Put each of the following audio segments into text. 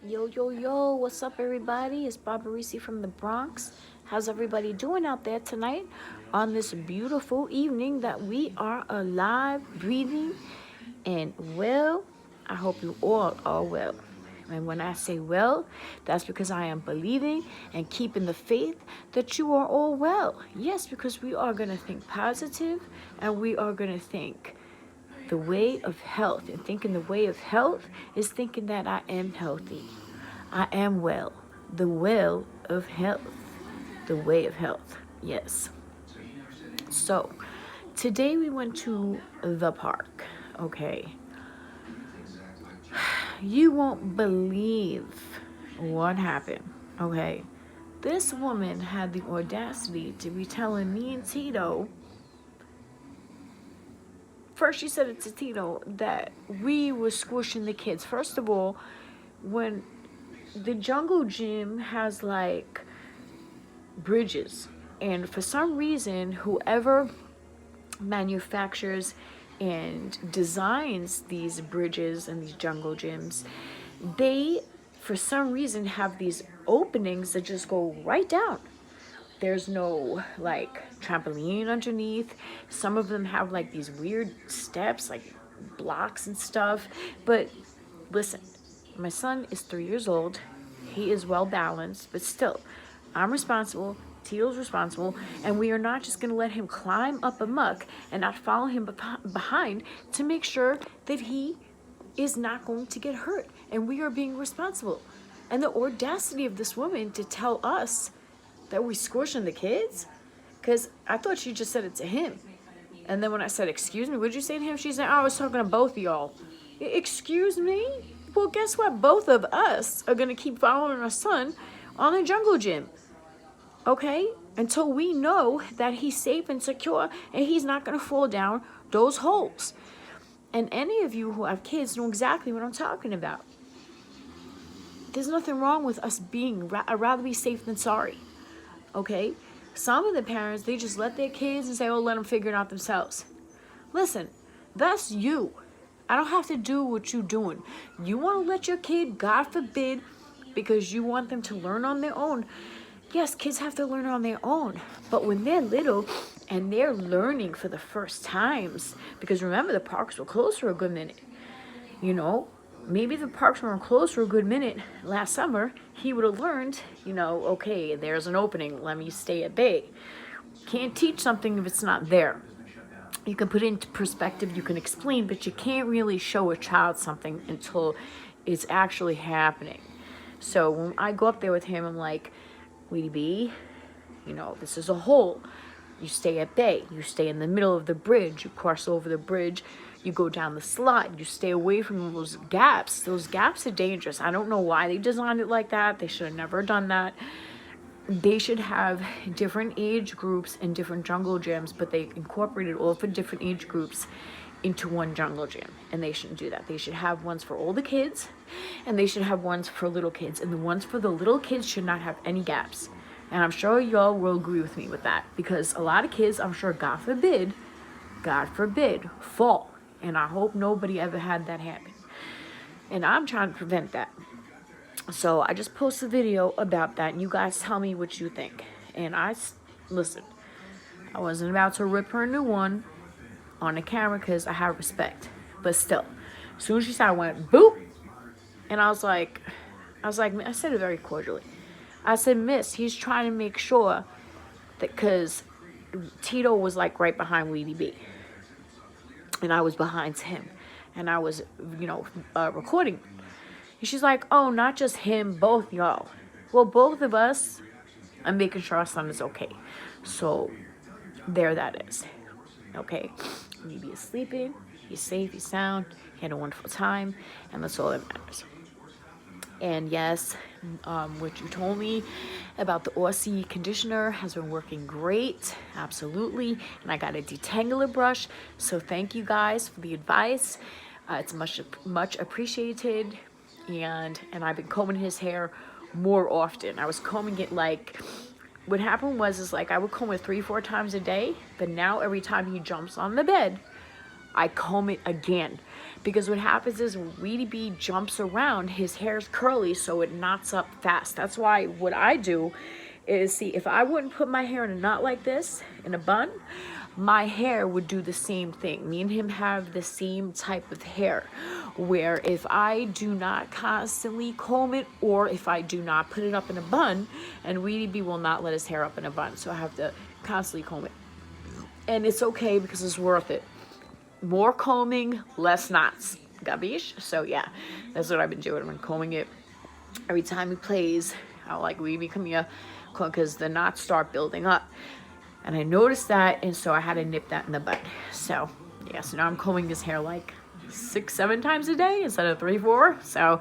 Yo, what's up, everybody? It's Barbarisi from the Bronx. How's everybody doing out there tonight on this beautiful evening that we are alive, breathing, and well? I hope you all are well. And when I say well, that's because I am believing and keeping the faith that you are all well. Yes, because we are going to think positive and we are going to think the way of health. And thinking the way of health is thinking that I am healthy. I am well. The well of health. The way of health. Yes. So, today we went to the park. Okay. You won't believe what happened. Okay. This woman had the audacity to be telling me and Tito. First, she said it to Tito that we were squishing the kids. First of all, when the jungle gym has like bridges, and for some reason, whoever manufactures and designs these bridges and these jungle gyms, they for some reason have these openings that just go right down. There's no like trampoline underneath. Some of them have like these weird steps, like blocks and stuff. But listen, my son is 3 years old. He is well balanced, but still, I'm responsible. Tito's responsible, and we are not just going to let him climb up amok and not follow him behind to make sure that he is not going to get hurt. And we are being responsible. And the audacity of this woman to tell us that we squishing the kids? Because I thought she just said it to him. And then when I said, excuse me, what did you say to him? She said, oh, I was talking to both of y'all. Excuse me? Well, guess what? Both of us are going to keep following our son on the jungle gym. Okay? Until we know that he's safe and secure and he's not going to fall down those holes. And any of you who have kids know exactly what I'm talking about. There's nothing wrong with us being, I'd rather be safe than sorry. Okay? Some of the parents, they just let their kids and say, oh, let them figure it out themselves. Listen, that's you. I don't have to do what you're doing. You want to let your kid, God forbid, because you want them to learn on their own. Yes, kids have to learn on their own. But when they're little and they're learning for the first times, because remember, the parks were closed for a good minute. You know, maybe the parks were closed for a good minute last summer. He would have learned, you know, okay, there's an opening. Let me stay at bay. Can't teach something if it's not there. You can put it into perspective, you can explain, but you can't really show a child something until it's actually happening. So when I go up there with him, I'm like, Weedy B, you know, this is a hole. You stay at bay. You stay in the middle of the bridge. You cross over the bridge. You go down the slide. You stay away from those gaps. Those gaps are dangerous. I don't know why they designed it like that. They should have never done that. They should have different age groups and different jungle gyms, but they incorporated all for different age groups into one jungle gym, and they shouldn't do that. They should have ones for older kids, and they should have ones for little kids, and the ones for the little kids should not have any gaps. And I'm sure y'all will agree with me with that, because a lot of kids, I'm sure, God forbid, fall, and I hope nobody ever had that happen, and I'm trying to prevent that. So I just posted a video about that, and you guys tell me what you think. And listen, I wasn't about to rip her a new one on the camera because I have respect. But still, as soon as she started, I went, boop. And I was like, I said it very cordially. I said, Miss, he's trying to make sure that, because Tito was like right behind Weedy B. And I was behind him. And I was, recording. And she's like, oh, not just him, both y'all. Well, both of us, I'm making sure our son is okay. So, there that is. Okay? Maybe he's sleeping, he's safe, he's sound, he had a wonderful time, and that's all that matters. And yes, what you told me about the Aussie conditioner has been working great, absolutely. And I got a detangler brush, so thank you guys for the advice. It's much appreciated. And I've been combing his hair more often. I was combing it like, what happened was I would comb it 3-4 times a day, but now every time he jumps on the bed, I comb it again. Because what happens is when Weedy B jumps around, his hair's curly, so it knots up fast. That's why what I do is, see, if I wouldn't put my hair in a knot like this, in a bun, my hair would do the same thing. Me and him have the same type of hair, where if I do not constantly comb it, or if I do not put it up in a bun, and Weedy B will not let his hair up in a bun, so I have to constantly comb it. And it's okay because it's worth it. More combing, less knots. Gabish? So yeah, that's what I've been doing. I've been combing it every time he plays. I'll like, Weedy, come here, because the knots start building up. And I noticed that, and so I had to nip that in the bud. So yeah, so now I'm combing his hair like 6-7 times a day instead of 3-4. So,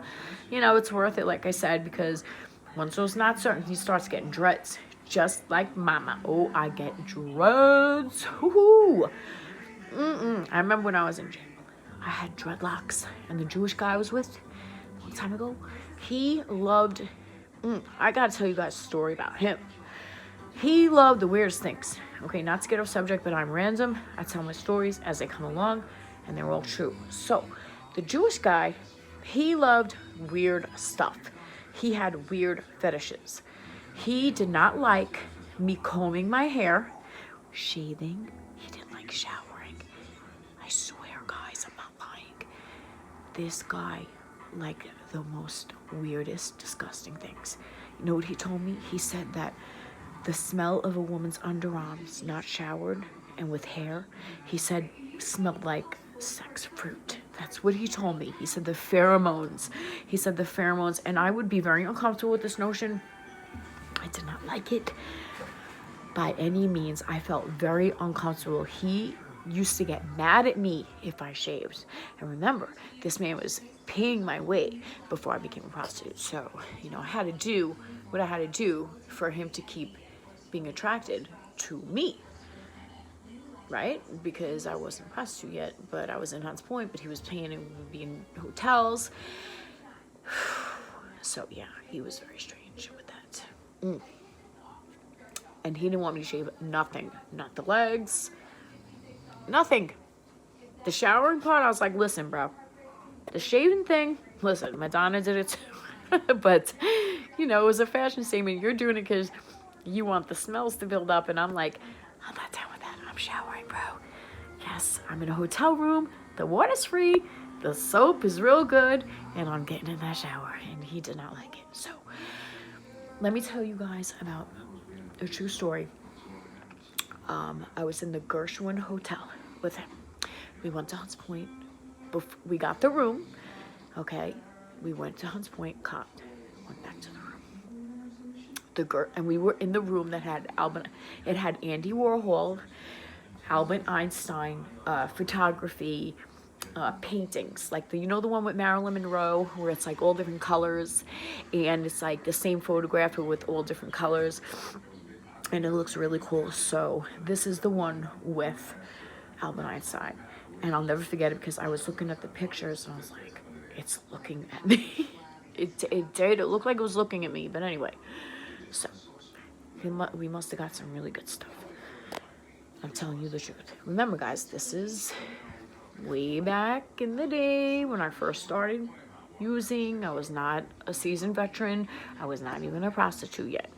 you know, it's worth it, like I said, because once those knots start, he starts getting dreads, just like mama. Oh, I get dreads. Woohoo! I remember when I was in jail, I had dreadlocks, and the Jewish guy I was with a long time ago, he loved, I gotta tell you guys a story about him. He loved the weirdest things. Okay, not to get off subject, but I'm random. I tell my stories as they come along, and they're all true. So, the Jewish guy, he loved weird stuff. He had weird fetishes. He did not like me combing my hair, shaving. He didn't like showering. I swear, guys, I'm not lying. This guy liked the most weirdest, disgusting things. You know what he told me? He said that the smell of a woman's underarms, not showered and with hair, he said smelled like sex fruit. That's what he told me. He said the pheromones. He said the pheromones, and I would be very uncomfortable with this notion. I did not like it by any means. I felt very uncomfortable. He used to get mad at me if I shaved. And remember, this man was paying my way before I became a prostitute. So, you know, I had to do what I had to do for him to keep being attracted to me, right? Because I wasn't a prostitute yet, but I was in Hunts Point, but he was paying and we would be in hotels. So yeah, he was very strange with that. And he didn't want me to shave nothing, not the legs, nothing. The showering part, I was like, listen, bro, the shaving thing, listen, Madonna did it too. But, you know, it was a fashion statement. You're doing it because you want the smells to build up, and I'm like, I'm not down with that. I'm showering, bro. Yes, I'm in a hotel room. The water's free. The soap is real good, and I'm getting in that shower. And he did not like it. So, let me tell you guys about a true story. I was in the Gershwin Hotel with him. We went to Hunts Point. We got the room. Okay, we went to Hunts Point, copped, went back to the room. And we were in the room that had it had Andy Warhol, Albert Einstein, photography, paintings, like the one with Marilyn Monroe, where it's like all different colors, and it's like the same photograph but with all different colors, and it looks really cool. So this is the one with Albert Einstein, and I'll never forget it because I was looking at the pictures and I was like, it's looking at me. It did. It looked like it was looking at me, but anyway. So, we must have got some really good stuff. I'm telling you the truth. Remember, guys, this is way back in the day when I first started using. I was not a seasoned veteran. I was not even a prostitute yet.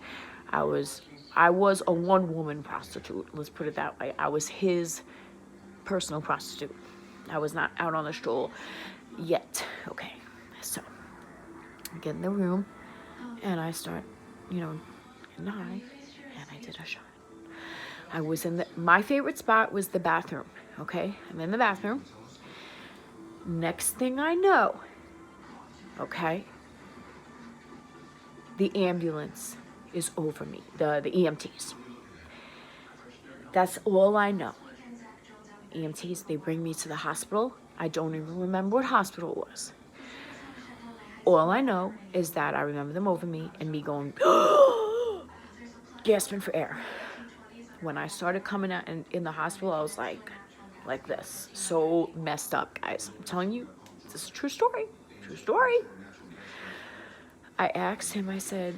I was a one-woman prostitute. Let's put it that way. I was his personal prostitute. I was not out on the stroll yet. Okay, so I get in the room and I start, getting high, and I did a shot. I was my favorite spot was the bathroom, okay? I'm in the bathroom. Next thing I know, okay, the ambulance is over me, the EMTs. That's all I know. EMTs, they bring me to the hospital. I don't even remember what hospital it was. All I know is that I remember them over me and me going, gasping for air. When I started coming out in the hospital, I was like this. So messed up, guys. I'm telling you, this is a true story. True story. I asked him, I said,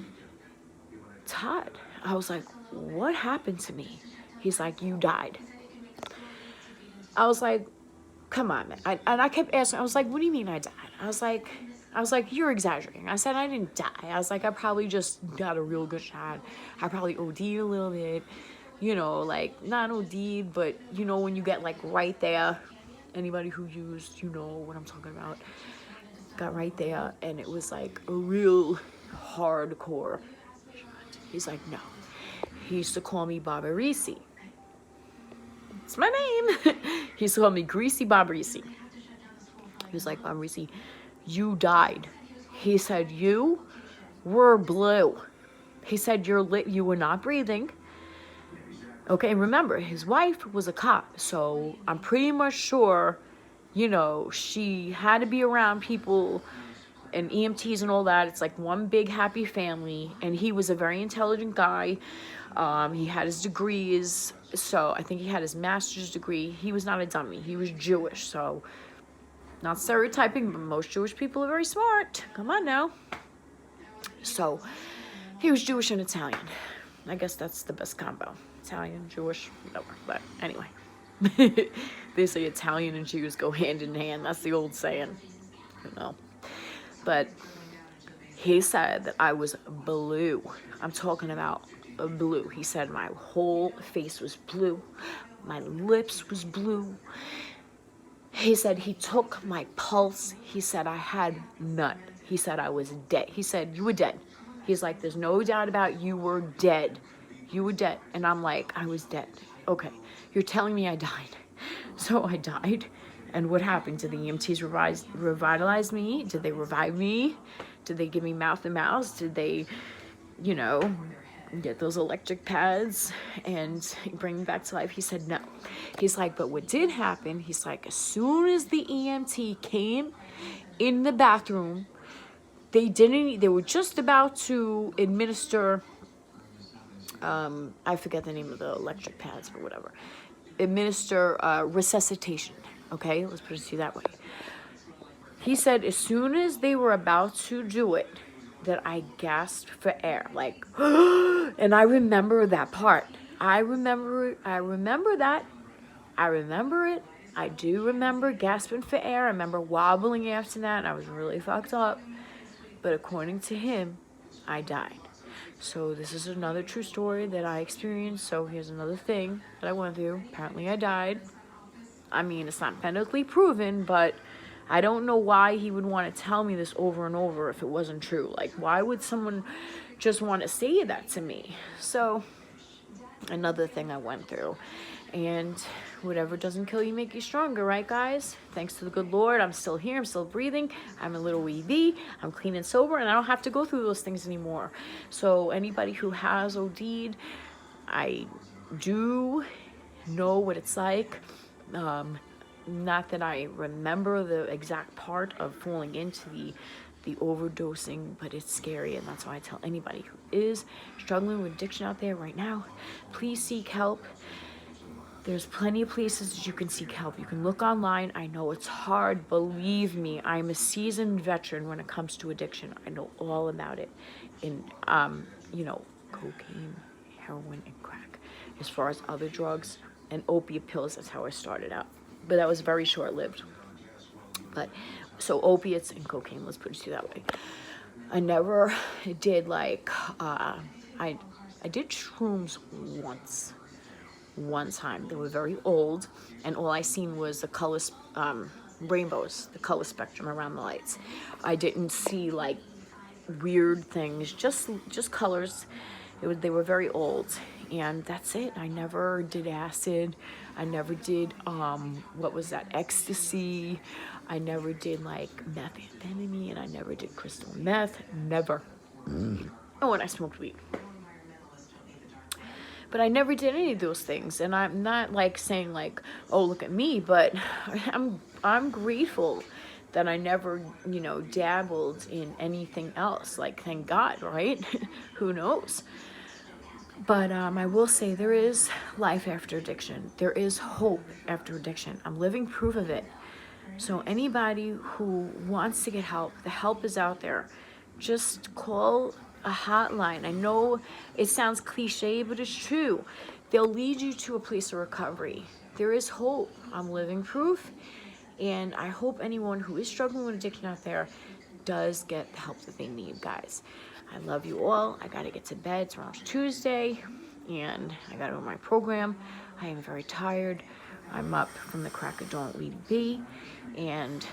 Todd, I was like, what happened to me? He's like, you died. I was like, come on, man. And I kept asking, I was like, what do you mean I died? I was like, you're exaggerating. I said, I didn't die. I was like, I probably just got a real good shot. I probably OD'd a little bit, you know, like not OD'd, but you know, when you get like right there, anybody who used, you know what I'm talking about, got right there, and it was like a real hardcore shot. He's like, no. He used to call me Barbarisi. It's my name. He used to call me Greasy Barbarisi. He was like, Barbarisi, you died. He said, you were blue. He said, you were not breathing. Okay, remember, his wife was a cop, so I'm pretty much sure, you know, she had to be around people and EMTs and all that. It's like one big happy family, and he was a very intelligent guy. He had his degrees, so I think he had his master's degree. He was not a dummy. He was Jewish, so not stereotyping, but most Jewish people are very smart. Come on now. So he was Jewish and Italian. I guess that's the best combo. Italian, Jewish, whatever. But anyway, they say Italian and Jews go hand in hand. That's the old saying, you know. But he said that I was blue. I'm talking about blue. He said my whole face was blue. My lips was blue. He said he took my pulse. He said I had none. He said I was dead. He said, you were dead. He's like, there's no doubt about it, you were dead. You were dead. And I'm like, I was dead. Okay, you're telling me I died. So I died. And what happened? Did the EMTs revitalize me? Did they revive me? Did they give me mouth to mouth? Did they, you know, get those electric pads and bring me back to life? He said no. He's like, but what did happen, he's like, as soon as the EMT came in the bathroom, they were just about to administer, I forget the name of the electric pads or whatever, administer resuscitation. Okay, let's put it to you that way. He said as soon as they were about to do it, that I gasped for air, like, and I remember that part. I remember that. I remember it. I do remember gasping for air. I remember wobbling after that, and I was really fucked up. But according to him, I died. So this is another true story that I experienced. So here's another thing that I went through. Apparently I died. I mean, it's not medically proven, but I don't know why he would want to tell me this over and over if it wasn't true. Like, why would someone just want to say that to me? So, another thing I went through. And whatever doesn't kill you make you stronger, right, guys? Thanks to the good Lord, I'm still here, I'm still breathing, I'm a little EV, I'm clean and sober, and I don't have to go through those things anymore. So anybody who has OD'd, I do know what it's like. Not that I remember the exact part of falling into the overdosing, but it's scary, and that's why I tell anybody who is struggling with addiction out there right now, please seek help. There's plenty of places that you can seek help. You can look online. I know it's hard. Believe me, I'm a seasoned veteran when it comes to addiction. I know all about it. In, you know, cocaine, heroin, and crack. As far as other drugs and opiate pills, that's how I started out. But that was very short-lived. But, so opiates and cocaine, let's put it that way. I never did, like, I did shrooms once. One time. They were very old, and all I seen was the colors, rainbows, the color spectrum around the lights. I didn't see like weird things, just colors. They were very old, and that's it. I never did acid. I never did what was that, ecstasy. I never did like methamphetamine, and I never did crystal meth. Never. Oh, and I smoked weed. But I never did any of those things, and I'm not like saying like, oh, look at me, but I'm grateful that I never, you know, dabbled in anything else. Like, thank God, right? Who knows? But I will say there is life after addiction. There is hope after addiction. I'm living proof of it. So anybody who wants to get help, the help is out there. Just call a hotline. I know it sounds cliche, but it's true. They'll lead you to a place of recovery. There is hope. I'm living proof. And I hope anyone who is struggling with addiction out there does get the help that they need, guys. I love you all. I gotta get to bed. Tomorrow's Tuesday, and I gotta go to my program. I am very tired. I'm up from the crack of dawn with Lead B, and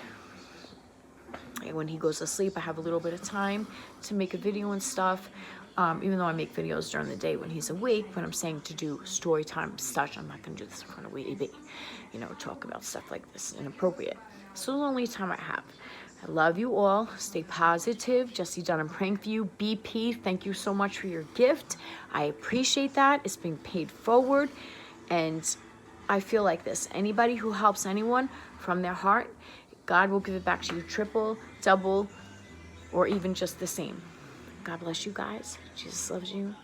when he goes to sleep, I have a little bit of time to make a video and stuff. Even though I make videos during the day when he's awake, but I'm saying to do story time stuff. I'm not gonna do this in front of Weedy B, you know, talk about stuff like this, inappropriate. So the only time I have. I love you all. Stay positive. Jesse Dunn, I'm praying for you. BP, thank you so much for your gift. I appreciate that. It's being paid forward. And I feel like this. Anybody who helps anyone from their heart, God will give it back to you triple, double, or even just the same. God bless you guys. Jesus loves you.